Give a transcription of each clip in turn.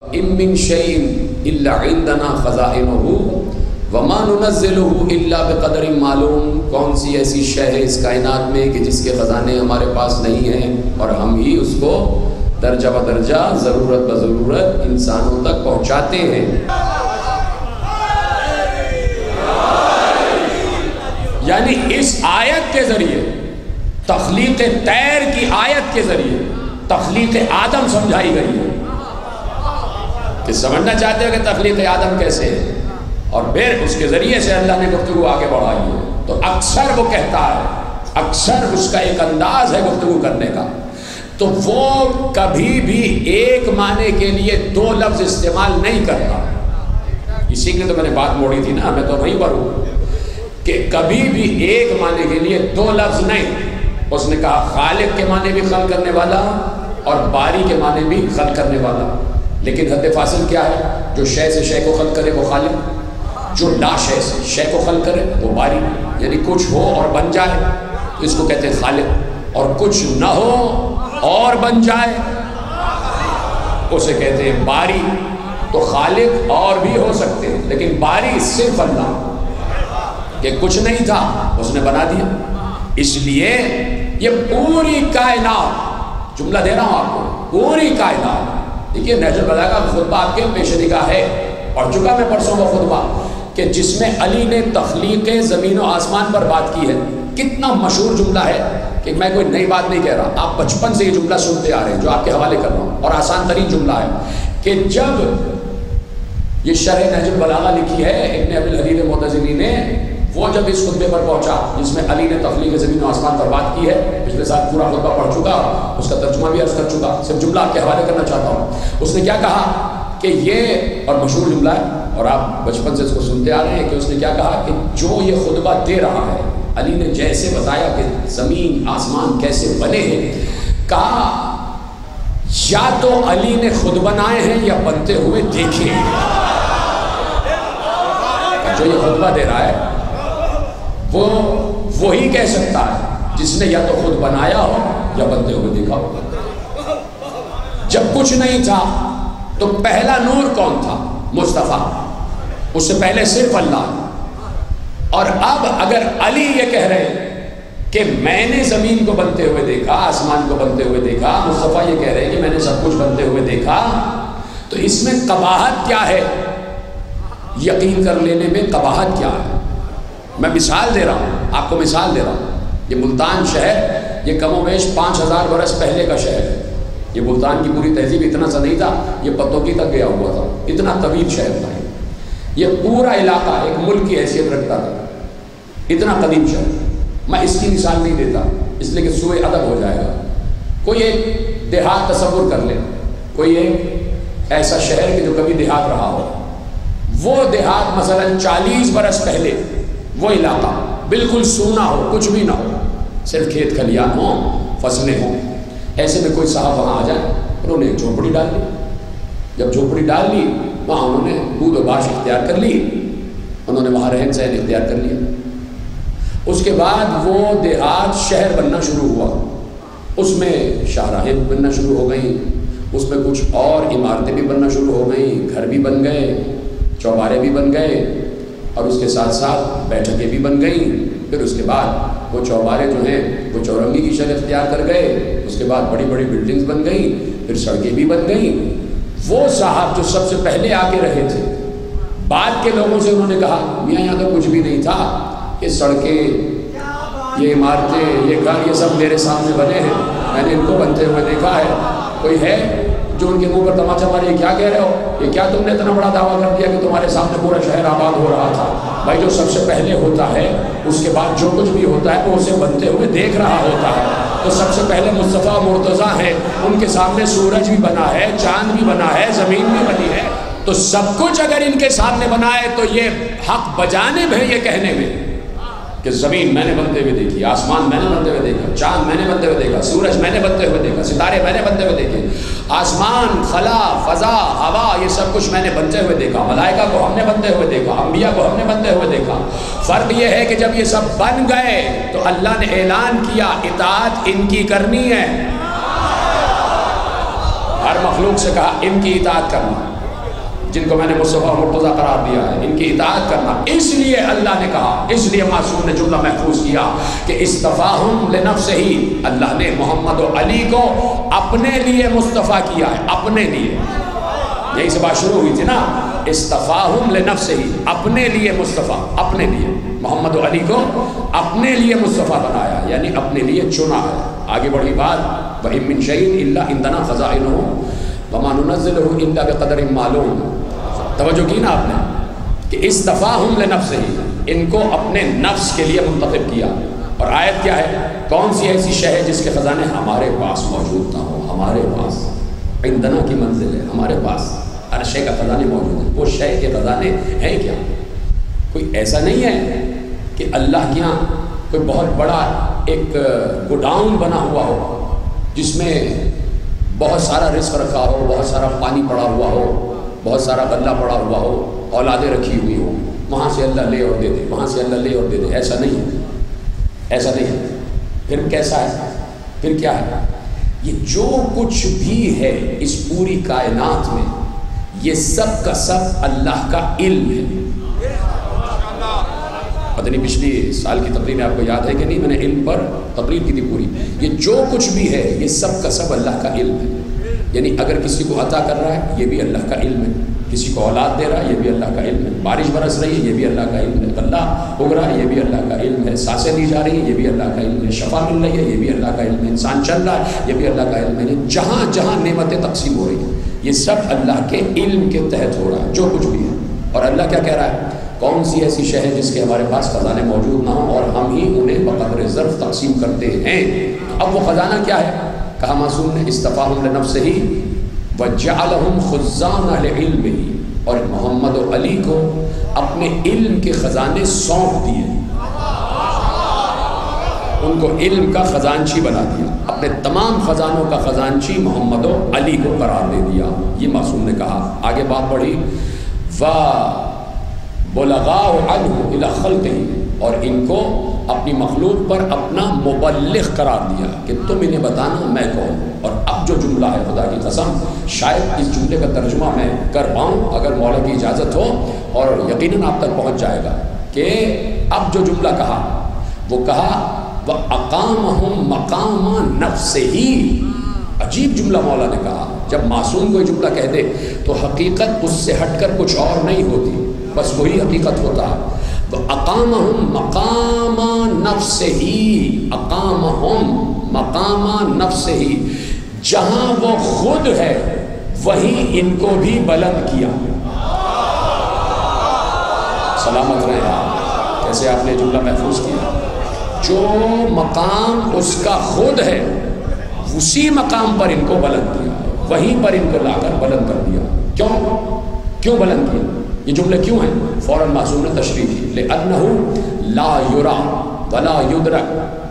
ان من شیء الا عندنا خزائنہ وما ننزلہ الا بقدر معلوم. کون سی ایسی شے ہے اس کائنات میں کہ جس کے خزانے ہمارے پاس نہیں ہیں اور ہم ہی اس کو درجہ بدرجہ ضرورت بضرورت انسانوں تک پہنچاتے ہیں. یعنی اس آیت کے ذریعے تخلیق طیر کی آیت کے ذریعے تخلیق آدم سمجھائی گئی ہے کہ سمجھنا چاہتے ہو کہ تخلیق آدم کیسے ہے، اور پھر اس کے ذریعے سے اللہ نے گفتگو آگے بڑھائی ہے. تو اکثر وہ کہتا ہے، اکثر اس کا ایک انداز ہے گفتگو کرنے کا، تو وہ کبھی بھی ایک معنی کے لیے دو لفظ استعمال نہیں کرتا. اسی کے لیے تو میں نے بات موڑی تھی نا، میں تو وہیں پر ہوں کہ کبھی بھی ایک معنی کے لیے دو لفظ نہیں. اس نے کہا خالق کے معنی بھی خلق کرنے والا اور باری کے معنی بھی خلق کرنے والا. لیکن حد فاصل کیا ہے؟ جو شے سے شے کو خلق کرے وہ خالق، جو لا شے سے شے کو خلق کرے وہ باری. یعنی کچھ ہو اور بن جائے تو اس کو کہتے ہیں خالق، اور کچھ نہ ہو اور بن جائے اسے کہتے ہیں باری. تو خالق اور بھی ہو سکتے ہیں لیکن باری صرف اللہ، کہ کچھ نہیں تھا اس نے بنا دیا. اس لیے یہ پوری کائنات، جملہ دے رہا ہوں آپ کو، پوری کائنات. دیکھیے نہج البلاغہ کا خطبہ آپ کے پیش نگاہ ہے، پڑھ چکا میں پرسوں کا خطبہ، کہ جس میں علی نے تخلیق زمین و آسمان پر بات کی ہے. کتنا مشہور جملہ ہے کہ میں کوئی نئی بات نہیں کہہ رہا، آپ بچپن سے یہ جملہ سنتے آ رہے ہیں جو آپ کے حوالے کر رہا ہوں، اور آسان ترین جملہ ہے کہ جب یہ شرح نہج البلاغہ لکھی ہے ابن ابی الحدید معتزلی نے، وہ جب اس خطبے پر پہنچا جس میں علی نے تخلیق زمین و آسمان پر بات کی ہے، پچھلے سال پورا خطبہ پڑھ چکا، اس کا ترجمہ بھی عرض کر چکا، صرف جملہ آپ کے حوالے کرنا چاہتا ہوں. اس نے کیا کہا کہ یہ، اور مشہور جملہ ہے اور آپ بچپن سے اس کو سنتے آ رہے ہیں، کہ اس نے کیا کہا کہ جو یہ خطبہ دے رہا ہے، علی نے جیسے بتایا کہ زمین آسمان کیسے بنے ہیں، کہا یا تو علی نے خود بنائے ہیں یا بنتے ہوئے دیکھے ہیں. جو یہ خطبہ دے رہا ہے وہ وہی کہہ سکتا ہے جس نے یا تو خود بنایا ہو یا بنتے ہوئے دیکھا ہو. جب کچھ نہیں تھا تو پہلا نور کون تھا؟ مصطفیٰ. اس سے پہلے صرف اللہ. اور اب اگر علی یہ کہہ رہے ہیں کہ میں نے زمین کو بنتے ہوئے دیکھا، آسمان کو بنتے ہوئے دیکھا، مصطفیٰ یہ کہہ رہے ہیں کہ میں نے سب کچھ بنتے ہوئے دیکھا، تو اس میں قباحت کیا ہے؟ یقین کر لینے میں قباحت کیا ہے؟ میں مثال دے رہا ہوں، آپ کو مثال دے رہا ہوں. یہ ملتان شہر یہ کم و بیش 5000 برس پہلے کا شہر ہے. یہ ملتان کی پوری تہذیب اتنا سا نہیں تھا، یہ پتوکی تک گیا ہوا تھا، اتنا طویل شہر تھا. یہ پورا علاقہ ایک ملک کی حیثیت رکھتا تھا، اتنا قدیم شہر. میں اس کی مثال نہیں دیتا اس لیے کہ سوء ادب ہو جائے گا. کوئی ایک دیہات تصور کر لے، کوئی ایک ایسا شہر کہ جو کبھی دیہات رہا ہو. وہ دیہات مثلا 40 برس پہلے وہ علاقہ بالکل سونا ہو، کچھ بھی نہ ہو، صرف کھیت کھلیان ہوں، فصلیں ہوں. ایسے میں کوئی صاحب وہاں آ جائے، انہوں نے ایک جھوپڑی ڈال لی. جب جھوپڑی ڈال لی وہاں انہوں نے بود و باش اختیار کر لی، انہوں نے وہاں رہن سہن اختیار کر لیا. اس کے بعد وہ دیہات شہر بننا شروع ہوا، اس میں شاہراہیں بننا شروع ہو گئیں، اس میں کچھ اور عمارتیں بھی بننا شروع ہو گئیں، گھر بھی بن گئے، چوبارے بھی بن گئے، اور اس کے ساتھ ساتھ بیٹھکیں بھی بن گئیں. پھر اس کے بعد وہ چوبارے جو ہیں وہ چورنگی کی شکل اختیار کر گئے. اس کے بعد بڑی بڑی بلڈنگز بن گئیں، پھر سڑکیں بھی بن گئیں. وہ صاحب جو سب سے پہلے آ کے رہے تھے، بعد کے لوگوں سے انہوں نے کہا میاں یہاں تو کچھ بھی نہیں تھا، یہ سڑکیں، یہ عمارتیں، یہ گھر، یہ سب میرے سامنے بنے ہیں، میں نے ان کو بنتے ہوئے دیکھا ہے. کوئی ہے جو ان کے منہ پر تماچا مارے یہ کیا کہہ رہے ہو، یہ کیا تم نے اتنا بڑا دعویٰ کر دیا کہ تمہارے سامنے پورا شہر آباد ہو رہا تھا؟ بھائی جو سب سے پہلے ہوتا ہے اس کے بعد جو کچھ بھی ہوتا ہے وہ اسے بنتے ہوئے دیکھ رہا ہوتا ہے. تو سب سے پہلے مصطفیٰ مرتضیٰ ہیں، ان کے سامنے سورج بھی بنا ہے، چاند بھی بنا ہے، زمین بھی بنی ہے. تو سب کچھ اگر ان کے سامنے بنا ہے تو یہ حق بجانب ہے یہ کہنے میں کہ زمین میں نے بنتے ہوئے دیکھی، آسمان میں نے بنتے ہوئے دیکھا، چاند میں نے بنتے ہوئے دیکھا، سورج میں نے بنتے ہوئے دیکھا، ستارے میں نے بنتے ہوئے دیکھے، آسمان، خلا، فضا، ہوا، یہ سب کچھ میں نے بنتے ہوئے دیکھا. ملائکہ کو ہم نے بنتے ہوئے دیکھا، انبیاء کو ہم نے بنتے ہوئے دیکھا. فرق یہ ہے کہ جب یہ سب بن گئے تو اللہ نے اعلان کیا اطاعت ان کی کرنی ہے. ہر مخلوق سے کہا ان کی اطاعت کرنا، جن کو میں نے مصطفیٰ مرتضیٰ قرار دیا ہے ان کی اطاعت کرنا۔ اس لیے اللہ نے کہا، اس لیے معصوم نے جملہ محفوظ کیا کہ اصطفاہم لنفسہ، اللہ نے محمد و علی کو اپنے لیے مصطفیٰ کیا ہے، اپنے لیے۔ یہی سے بات شروع ہوئی تھی نا، اصطفاہم لنفسہ، اپنے لیے مصطفیٰ، اپنے لیے محمد و علی کو اپنے لیے مصطفیٰ بنایا، یعنی اپنے لیے چنا ہے۔ آگے بڑھی بات، وَإِن مِّن شَيْءٍ إِلَّا عِندَنَا خَزَائِنُهُ وَمَا نُنَزِّلُهُ إِلَّا بِقَدَرٍ مَّعْلُومٍ۔ توجہ کی نا آپ نے کہ اصطفاہم لنفسہ، ان کو اپنے نفس کے لیے منتخب کیا۔ اور آیت کیا ہے؟ کون سی ایسی شے ہے جس کے خزانے ہمارے پاس موجود نہ ہو؟ ہمارے پاس عندنا کی منزل ہے، ہمارے پاس ہر شے کا خزانے موجود ہے۔ وہ شے کے خزانے ہیں کیا؟ کوئی ایسا نہیں ہے کہ اللہ کے یہاں کوئی بہت بڑا ایک گوڈاؤن بنا ہوا ہو جس میں بہت سارا رزق رکھا ہو، بہت سارا پانی پڑا ہوا ہو، بہت سارا غلہ پڑا ہوا ہو، اولادیں رکھی ہوئی ہو، وہاں سے اللہ لے اور دے دے، وہاں سے اللہ لے اور دے دے۔ ایسا نہیں ہے، ایسا نہیں ہے۔ پھر کیسا ہے؟ پھر کیا ہے؟ یہ جو کچھ بھی ہے اس پوری کائنات میں، یہ سب کا سب اللہ کا علم ہے۔ پتہ نہیں پچھلی سال کی تقریر میں آپ کو یاد ہے کہ نہیں، میں نے علم پر تقریر کی تھی پوری۔ یہ جو کچھ بھی ہے یہ سب کا سب اللہ کا علم ہے، یعنی اگر کسی کو عطا کر رہا ہے یہ بھی اللہ کا علم ہے، کسی کو اولاد دے رہا ہے یہ بھی اللہ کا علم ہے، بارش برس رہی ہے یہ بھی اللہ کا علم ہے، غلہ اگ رہا ہے یہ بھی اللہ کا علم ہے، سانسیں لی جا رہی ہیں یہ بھی اللہ کا علم ہے، شفا مل رہی ہے یہ بھی اللہ کا علم ہے، انسان چل رہا ہے یہ بھی اللہ کا علم ہے، جہاں جہاں نعمتیں تقسیم ہو رہی ہیں یہ سب اللہ کے علم کے تحت ہو رہا ہے، جو کچھ بھی ہے۔ اور اللہ کیا کہہ رہا ہے؟ کون سی ایسی شے ہے جس کے ہمارے پاس خزانے موجود نہ ہوں اور ہم ہی انہیں بقدر ظرف تقسیم کرتے ہیں۔ اب وہ خزانہ کیا ہے؟ کہا معصوم نے اصطفاہم لنفسہ وجعلہم خزانہ لعلمہ، اور محمد و علی کو اپنے علم کے خزانے سونپ دیے، ان کو علم کا خزانچی بنا دیا، اپنے تمام خزانوں کا خزانچی محمد و علی کو قرار دے دیا۔ یہ معصوم نے کہا۔ آگے بات بڑھی، وَبُلَغَاهُ عَنْهُ إِلَى خَلْقِهِ، اور ان کو اپنی مخلوق پر اپنا مبلغ قرار دیا کہ تم انہیں بتانا میں کون۔ اور اب جو جملہ ہے خدا کی قسم شاید اس جملے کا ترجمہ میں کر پاؤں اگر مولا کی اجازت ہو، اور یقیناً آپ تک پہنچ جائے گا کہ اب جو جملہ کہا وہ کہا وَأَقَامَهُمْ مَقَامَ نَفْسِهِ۔ عجیب جملہ مولا نے کہا۔ جب معصوم کوئی جملہ کہہ دے تو حقیقت اس سے ہٹ کر کچھ اور نہیں ہوتی، بس وہی حقیقت ہوتا ہے۔ وَأَقَامَهُمْ مَقَامَ نَفْسِهِ، أَقَامَهُمْ مَقَامَ نَفْسِهِ، جہاں وہ خود ہے وہیں ان کو بھی بلند کیا۔ سلامت رہے آپ، کیسے آپ نے جملہ محفوظ کیا؟ جو مقام اس کا خود ہے اسی مقام پر ان کو بلند کیا، وہیں پر ان کو لا کر بلند کر دیا۔ کیوں بلند کیا؟ یہ جملے کیوں ہیں؟ فوراً معصوم نے تشریح کی، لِأَنَّهُ لَا يُرَى وَلَا يُدْرَكُ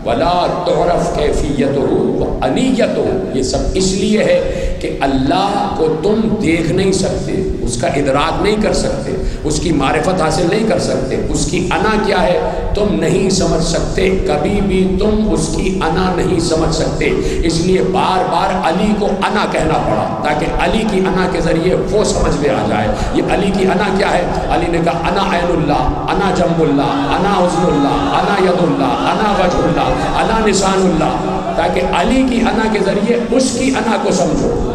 وَلَا تُعْرَفْ كَيْفِيَّتُهُ وَأَنِيَّتُهُ۔ یہ سب اس لیے ہے کہ اللہ کو تم دیکھ نہیں سکتے، اس کا ادراک نہیں کر سکتے، اس کی معرفت حاصل نہیں کر سکتے، اس کی انا کیا ہے تم نہیں سمجھ سکتے، کبھی بھی تم اس کی انا نہیں سمجھ سکتے۔ اس لیے بار بار علی کو انا کہنا پڑا تاکہ علی کی انا کے ذریعے وہ سمجھ میں آ جائے۔ یہ علی کی انا کیا ہے؟ علی نے کہا انا عین اللہ، انا جنب اللہ، انا حضن اللہ، انا ید اللہ، انا وجہ اللہ، انا نشان اللہ، تاکہ علی کی انا کے ذریعے اس کی انا کو سمجھو۔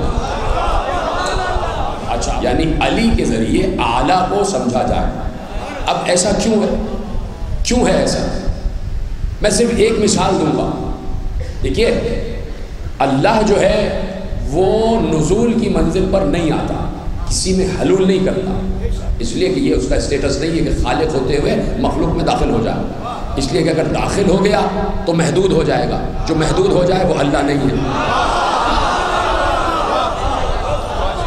اچھا، یعنی علی کے ذریعے اعلیٰ کو سمجھا جائے۔ اب ایسا کیوں ہے؟ کیوں ہے ایسا؟ میں صرف ایک مثال دوں گا۔ دیکھیے، اللہ جو ہے وہ نزول کی منزل پر نہیں آتا، کسی میں حلول نہیں کرتا، اس لیے کہ یہ اس کا اسٹیٹس نہیں ہے کہ خالق ہوتے ہوئے مخلوق میں داخل ہو جائے، اس لیے کہ اگر داخل ہو گیا تو محدود ہو جائے گا، جو محدود ہو جائے وہ اللہ نہیں ہے۔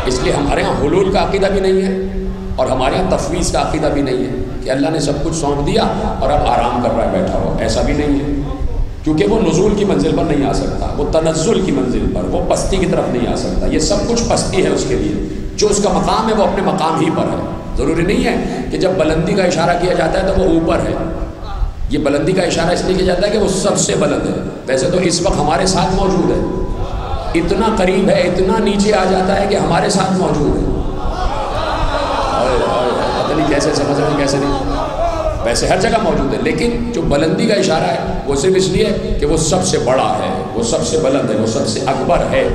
اس لیے ہمارے ہاں حلول کا عقیدہ بھی نہیں ہے اور ہمارے ہاں تفویض کا عقیدہ بھی نہیں ہے کہ اللہ نے سب کچھ سونپ دیا اور اب آرام کر رہا ہے بیٹھا ہو، ایسا بھی نہیں ہے، کیونکہ وہ نزول کی منزل پر نہیں آ سکتا، وہ تنزل کی منزل پر، وہ پستی کی طرف نہیں آ سکتا۔ یہ سب کچھ پستی ہے اس کے لیے، جو اس کا مقام ہے وہ اپنے مقام ہی پر ہے۔ ضروری نہیں ہے کہ جب بلندی کا اشارہ کیا جاتا ہے تو وہ اوپر ہے، یہ بلندی کا اشارہ اس لیے کیا جاتا ہے کہ وہ سب سے بلند ہے، ویسے تو اس وقت ہمارے ساتھ موجود ہے، اتنا قریب ہے، اتنا نیچے آ جاتا ہے کہ ہمارے ساتھ موجود ہے۔ پتہ نہیں کیسے سمجھ رہے ہیں کیسے نہیں، ویسے ہر جگہ موجود ہے، لیکن جو بلندی کا اشارہ ہے وہ صرف اس لیے کہ وہ سب سے بڑا ہے، وہ سب سے بلند ہے، وہ سب سے اکبر ہے۔